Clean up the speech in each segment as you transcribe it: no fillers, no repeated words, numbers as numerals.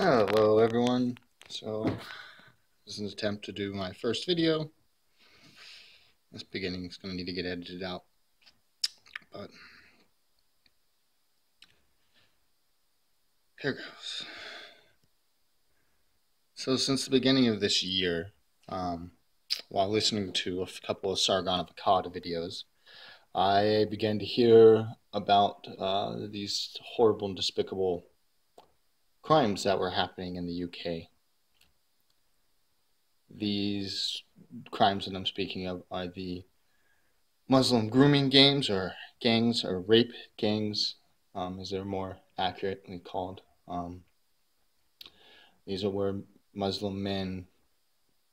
Hello everyone. So this is an attempt to do my first video. This beginning is going to need to get edited out, but here goes. So since the beginning of this year, while listening to a couple of Sargon of Akkad videos, I began to hear about these horrible and despicable crimes that were happening in the UK. These crimes that I'm speaking of are the Muslim grooming gangs, or rape gangs, as they're more accurately called. These are where Muslim men,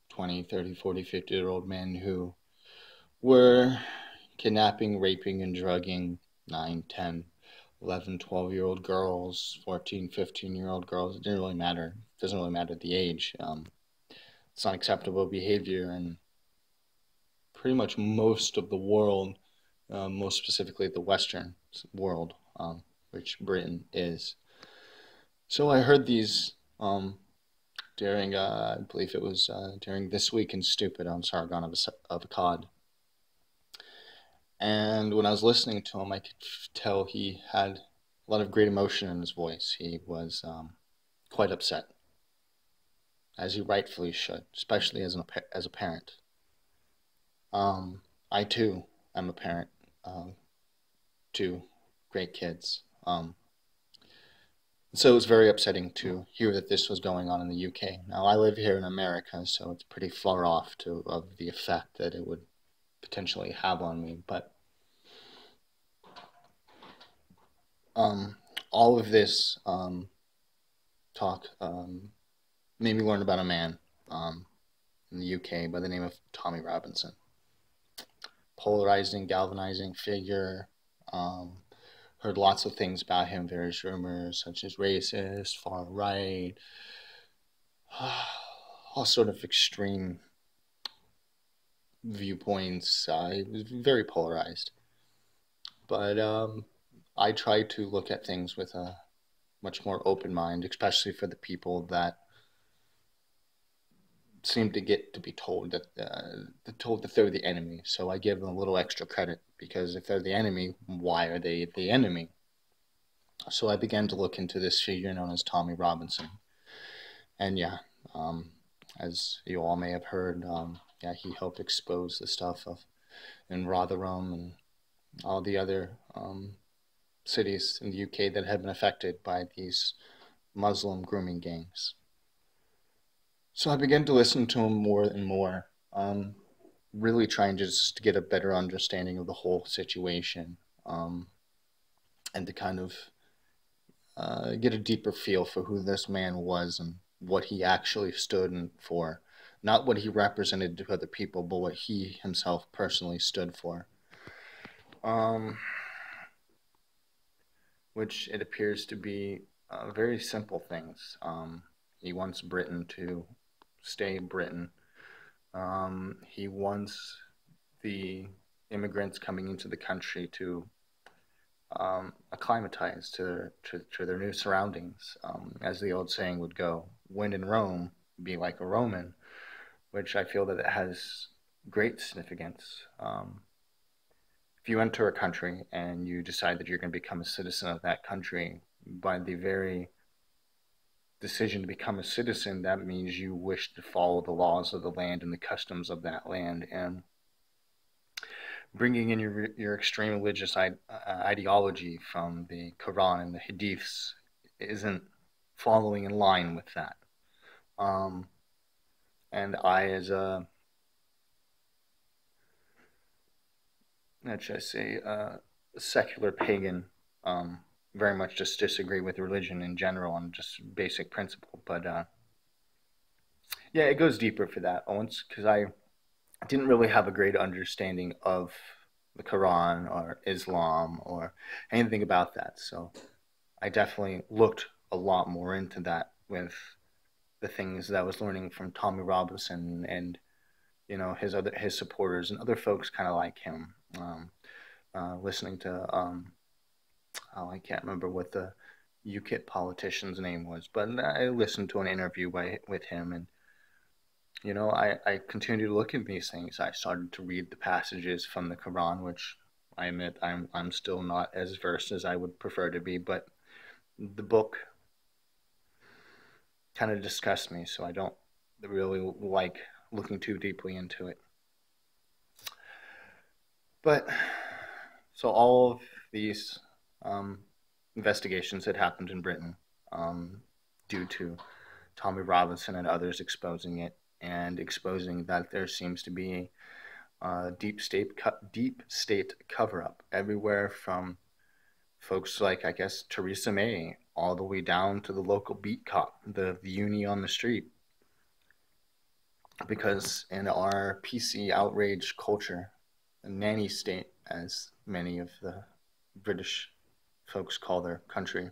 20, 30, 40, 50-year-old men who were kidnapping, raping, and drugging 9, 10, 11, 12-year-old girls, 14, 15-year-old girls. It didn't really matter. It doesn't really matter the age. It's unacceptable behavior in pretty much most of the world, most specifically the Western world, which Britain is. So I heard these during, I believe it was during This Week in Stupid on Sargon of Akkad. And when I was listening to him, I could tell he had a lot of great emotion in his voice. He was quite upset, as he rightfully should, especially as a parent. I too am a parent to great kids. So it was very upsetting to hear that this was going on in the UK. Now I live here in America, so it's pretty far off of the effect that it would potentially have on me. But all of this talk made me learn about a man in the UK by the name of Tommy Robinson. Polarizing, galvanizing figure. Heard lots of things about him, various rumors such as racist, far right, all sort of extreme viewpoints. He was very polarized. But I try to look at things with a much more open mind, especially for the people that seem to get to be told that they're the enemy. So I give them a little extra credit, because if they're the enemy, why are they the enemy? So I began to look into this figure known as Tommy Robinson, and yeah, as you all may have heard, yeah, he helped expose the stuff in Rotherham and all the other cities in the UK that had been affected by these Muslim grooming gangs. So I began to listen to him more and more, really trying just to get a better understanding of the whole situation, and to kind of get a deeper feel for who this man was and what he actually stood for. Not what he represented to other people, but what he himself personally stood for. Which it appears to be very simple things. He wants Britain to stay Britain. He wants the immigrants coming into the country to acclimatize to their new surroundings. As the old saying would go, when in Rome, be like a Roman, which I feel that it has great significance. If you enter a country and you decide that you're going to become a citizen of that country, by the very decision to become a citizen, that means you wish to follow the laws of the land and the customs of that land. And bringing in your extreme religious ideology from the Quran and the Hadiths isn't following in line with that. And I, as a, let's just say, secular pagan, very much just disagree with religion in general on just basic principle. But yeah, it goes deeper for that. Once, because I didn't really have a great understanding of the Quran or Islam or anything about that. So I definitely looked a lot more into that with the things that I was learning from Tommy Robinson and, you know, his supporters and other folks kind of like him. Listening to oh, I can't remember what the UKIP politician's name was, but I listened to an interview with him, and I continued to look at these things. I started to read the passages from the Quran, which I admit I'm still not as versed as I would prefer to be, but the book kind of disgusts me, so I don't really like looking too deeply into it. But so all of these investigations had happened in Britain due to Tommy Robinson and others exposing it and exposing that there seems to be a deep state cover up everywhere, from folks like, I guess, Theresa May all the way down to the local beat cop, the uni on the street. Because in our PC outrage culture, a nanny state, as many of the British folks call their country,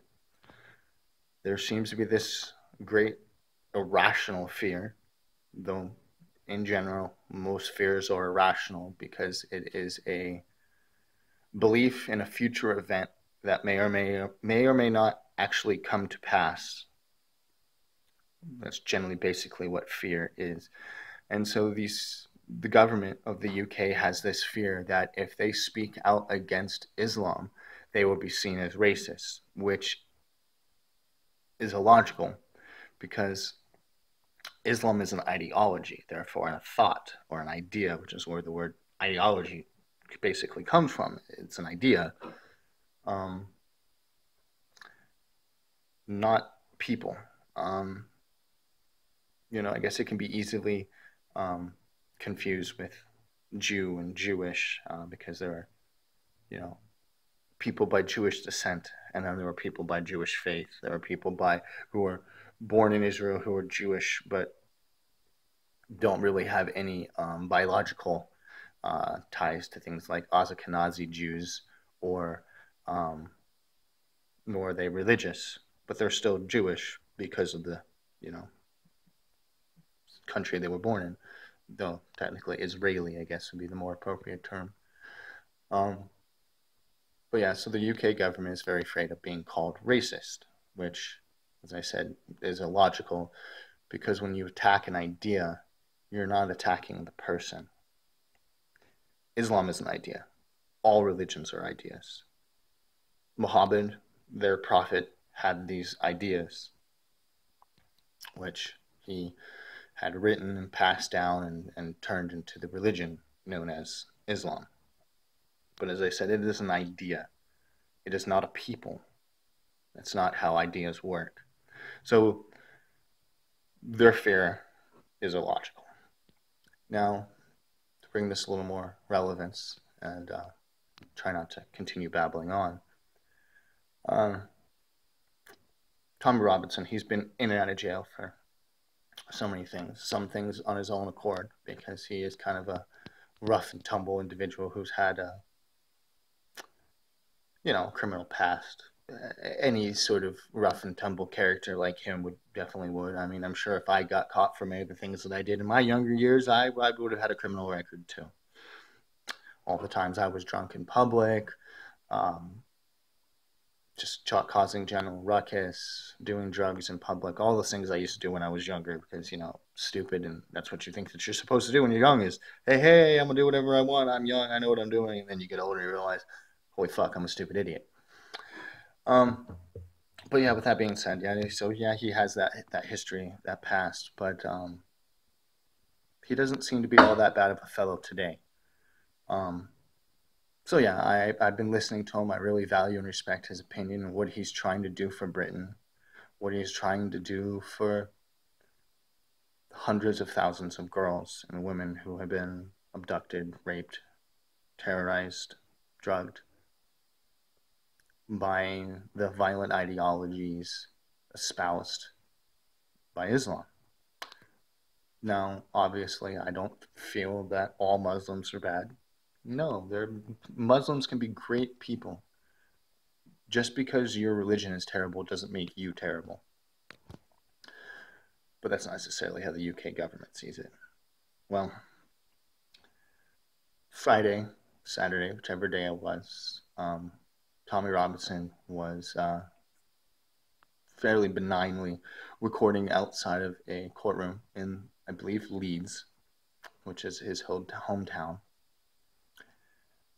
there seems to be this great irrational fear, though in general most fears are irrational because it is a belief in a future event that may or may not actually come to pass. That's generally basically what fear is. And so the government of the UK has this fear that if they speak out against Islam, they will be seen as racist, which is illogical because Islam is an ideology, therefore a thought or an idea, which is where the word ideology basically comes from. It's an idea, not people. I guess it can be easily confused with Jew and Jewish because there are, people by Jewish descent, and then there are people by Jewish faith. There are people who are born in Israel who are Jewish but don't really have any biological ties to things like Ashkenazi Jews, or nor are they religious, but they're still Jewish because of the country they were born in, though technically Israeli, I guess, would be the more appropriate term. But yeah, so the UK government is very afraid of being called racist, which, as I said, is illogical because when you attack an idea, you're not attacking the person. Islam is an idea. All religions are ideas. Muhammad, their prophet, had these ideas, which he had written and passed down and turned into the religion known as Islam. But as I said, it is an idea. It is not a people. That's not how ideas work. So their fear is illogical. Now, to bring this a little more relevance and try not to continue babbling on, Tommy Robinson, he's been in and out of jail for so many things. Some things on his own accord, because he is kind of a rough and tumble individual who's had a criminal past. Any sort of rough and tumble character like him definitely would. I mean, I'm sure if I got caught for many of the things that I did in my younger years, I would have had a criminal record too. All the times I was drunk in public, just causing general ruckus, doing drugs in public, all the things I used to do when I was younger because, stupid, and that's what you think that you're supposed to do when you're young is, hey, I'm going to do whatever I want, I'm young, I know what I'm doing, and then you get older and you realize, holy fuck, I'm a stupid idiot. But yeah, with that being said, he has that history, that past, but he doesn't seem to be all that bad of a fellow today. So yeah, I've been listening to him. I really value and respect his opinion and what he's trying to do for Britain, what he's trying to do for hundreds of thousands of girls and women who have been abducted, raped, terrorized, drugged by the violent ideologies espoused by Islam. Now, obviously, I don't feel that all Muslims are bad. No, Muslims can be great people. Just because your religion is terrible doesn't make you terrible. But that's not necessarily how the UK government sees it. Well, Friday, Saturday, whichever day it was, Tommy Robinson was fairly benignly recording outside of a courtroom in, I believe, Leeds, which is his hometown.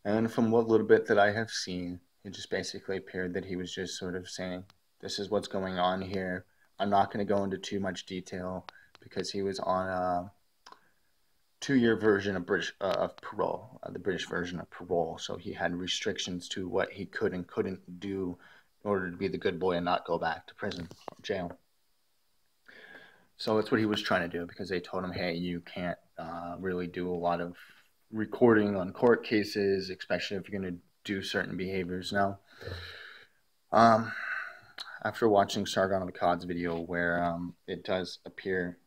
And from what little bit that I have seen, it just basically appeared that he was just sort of saying, this is what's going on here. I'm not going to go into too much detail because he was on a 2-year version of of parole, the British version of parole. So he had restrictions to what he could and couldn't do in order to be the good boy and not go back to prison or jail. So that's what he was trying to do, because they told him, hey, you can't really do a lot of recording on court cases, especially if you're going to do certain behaviors. Now, after watching Sargon of Akkad's video, where it does appear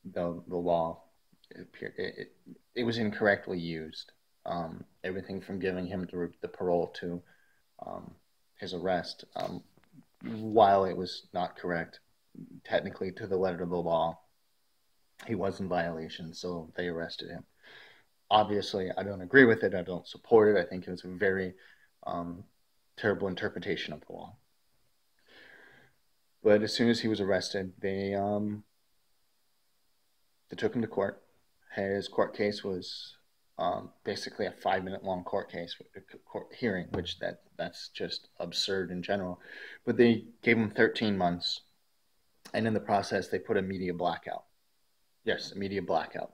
the law, it was incorrectly used. Everything from giving him the parole to his arrest, while it was not correct, technically to the letter of the law, he was in violation, so they arrested him. Obviously, I don't agree with it. I don't support it. I think it was a very terrible interpretation of the law. But as soon as he was arrested, they took him to court. His court case was basically a 5-minute long court case, court hearing, which that's just absurd in general. But they gave him 13 months, and in the process, they put a media blackout. Yes, a media blackout.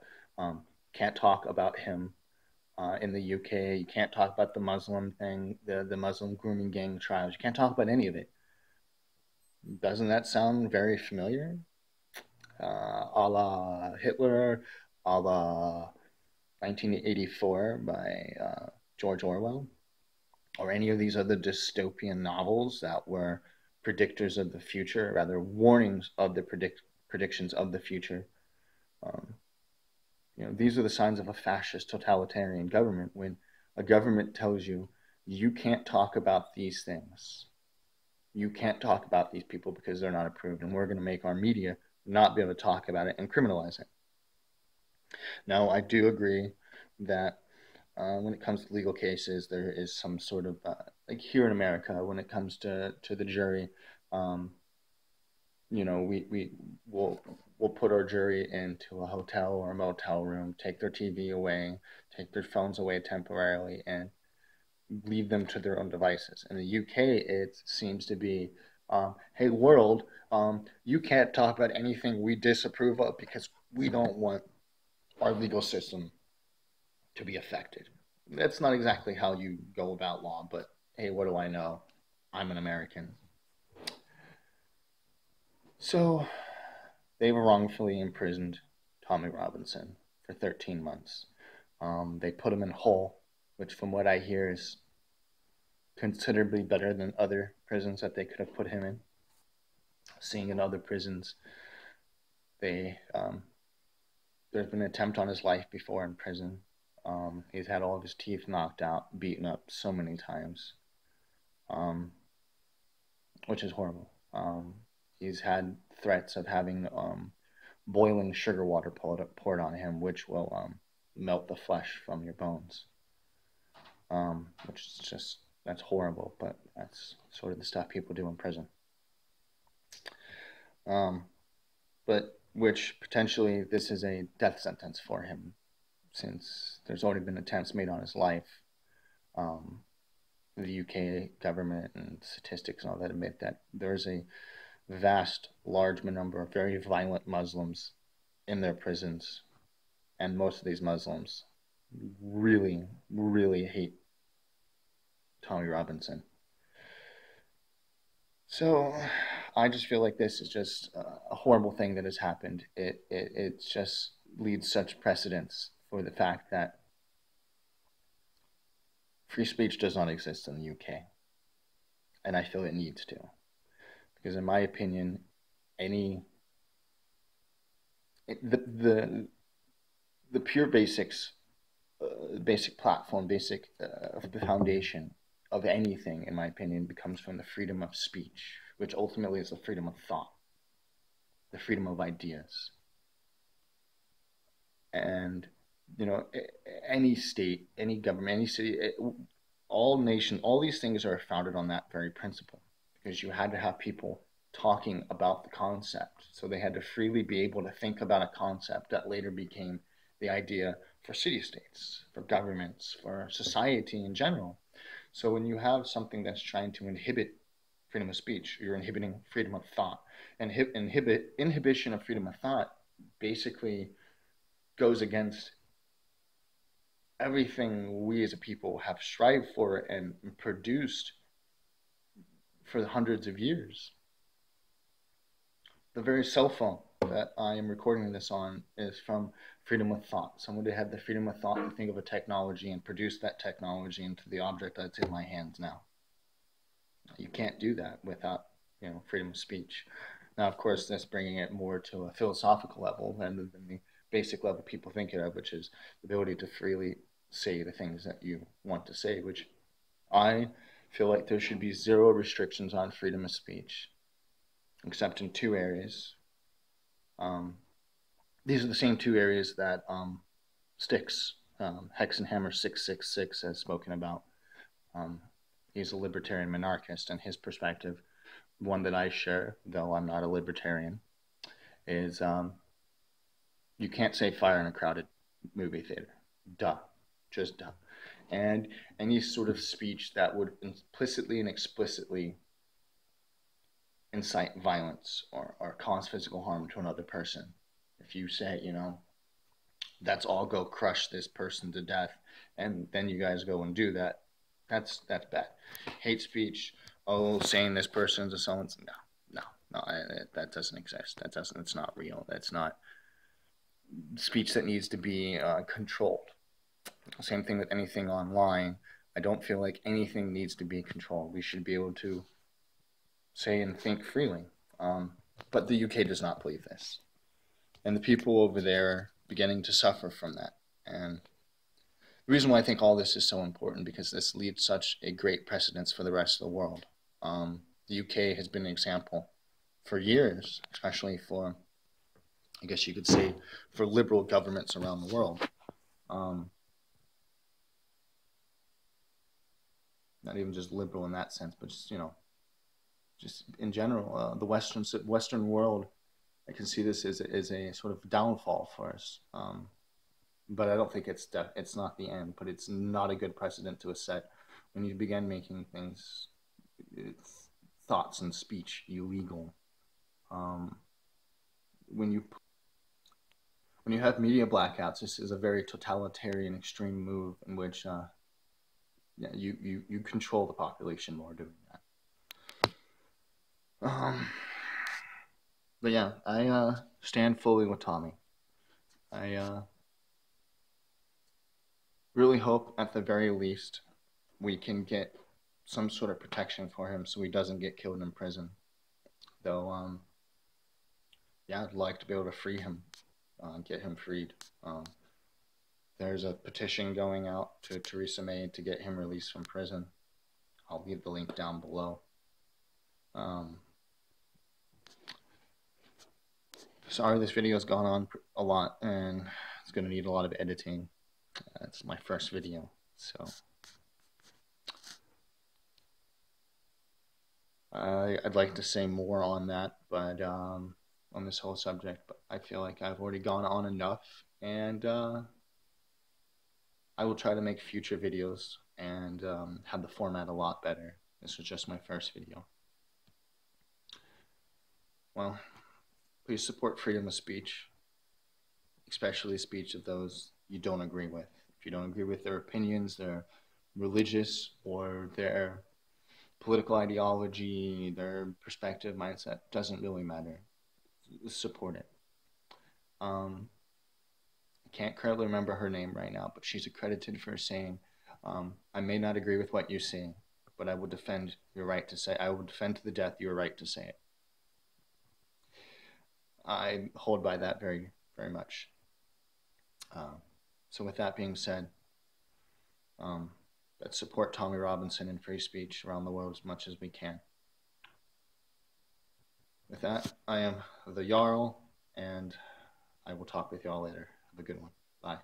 Can't talk about him in the UK. You can't talk about the Muslim thing, the Muslim grooming gang trials. You can't talk about any of it. Doesn't that sound very familiar? A la Hitler, a la 1984 by George Orwell, or any of these other dystopian novels that were predictors of the future, rather warnings of the predictions of the future. These are the signs of a fascist totalitarian government, when a government tells you, you can't talk about these things. You can't talk about these people because they're not approved, and we're going to make our media not be able to talk about it and criminalize it. Now, I do agree that when it comes to legal cases, there is some sort of, like here in America, when it comes to the jury, we'll put our jury into a hotel or a motel room, take their TV away, take their phones away temporarily, and leave them to their own devices. In the UK, it seems to be, hey, world, you can't talk about anything we disapprove of because we don't want our legal system to be affected. That's not exactly how you go about law, but hey, what do I know? I'm an American. So they wrongfully imprisoned Tommy Robinson for 13 months. They put him in Hull, which from what I hear is considerably better than other prisons that they could have put him in. Seeing in other prisons, there's been an attempt on his life before in prison. He's had all of his teeth knocked out, beaten up so many times, which is horrible. He's had threats of having boiling sugar water poured on him, which will melt the flesh from your bones, which is just, that's horrible, but that's sort of the stuff people do in prison. But which potentially this is a death sentence for him, since there's already been attempts made on his life. The UK government and statistics and all that admit that there's a vast, large number of very violent Muslims in their prisons, and most of these Muslims really, really hate Tommy Robinson. So I just feel like this is just a horrible thing that has happened. It just leads such precedence for the fact that free speech does not exist in the UK, and I feel it needs to, because in my opinion, the pure basics, basic platform, the foundation of anything, in my opinion, becomes from the freedom of speech, which ultimately is the freedom of thought, the freedom of ideas. And, any state, any government, any city, all these things are founded on that very principle, because you had to have people talking about the concept. So they had to freely be able to think about a concept that later became the idea for city-states, for governments, for society in general. So when you have something that's trying to inhibit freedom of speech, you're inhibiting freedom of thought. And inhibition of freedom of thought basically goes against everything we as a people have strived for and produced for hundreds of years. The very cell phone that I am recording this on is from freedom of thought. Someone had the freedom of thought to think of a technology and produce that technology into the object that's in my hands now. You can't do that without, freedom of speech. Now, of course, that's bringing it more to a philosophical level rather than the basic level people think it of, which is the ability to freely say the things that you want to say, which I feel like there should be zero restrictions on freedom of speech, except in two areas. These are the same two areas that Styx, Hexenhammer 666, has spoken about. He's a libertarian monarchist, and his perspective, one that I share, though I'm not a libertarian, is you can't say fire in a crowded movie theater. Duh. Just duh. And any sort of speech that would implicitly and explicitly incite violence or cause physical harm to another person. If you say, let's all go crush this person to death, and then you guys go and do that, that's bad. Hate speech, saying this person's a someone's, no, that doesn't exist. It's not real. That's not speech that needs to be controlled. Same thing with anything online. I don't feel like anything needs to be controlled. We should be able to say and think freely. But the UK does not believe this. And the people over there are beginning to suffer from that. And the reason why I think all this is so important, because this leads such a great precedence for the rest of the world. The UK has been an example for years, especially for, I guess you could say, for liberal governments around the world. Not even just liberal in that sense, but just, just in general, the Western world, I can see this as a sort of downfall for us. But I don't think it's not the end, but it's not a good precedent to set when you begin making things, thoughts and speech illegal. When you have media blackouts, this is a very totalitarian, extreme move in which you control the population more doing that. But yeah, I stand fully with Tommy. I really hope at the very least we can get some sort of protection for him so he doesn't get killed in prison. Though, yeah, I'd like to be able to free him, get him freed. There's a petition going out to Theresa May to get him released from prison. I'll leave the link down below. Sorry, this video's gone on a lot, and it's going to need a lot of editing. It's my first video, so I'd like to say more on that, but on this whole subject, but I feel like I've already gone on enough, and I will try to make future videos and have the format a lot better. This was just my first video. Well, please support freedom of speech, especially speech of those you don't agree with. If you don't agree with their opinions, their religious or their political ideology, their perspective, mindset, doesn't really matter. Support it. I can't currently remember her name right now, but she's accredited for saying, I may not agree with what you say, but I will defend your right to say, I will defend to the death your right to say it. I hold by that very, very much. So with that being said, let's support Tommy Robinson and free speech around the world as much as we can. With that, I am the Jarl, and I will talk with y'all later. Have a good one. Bye.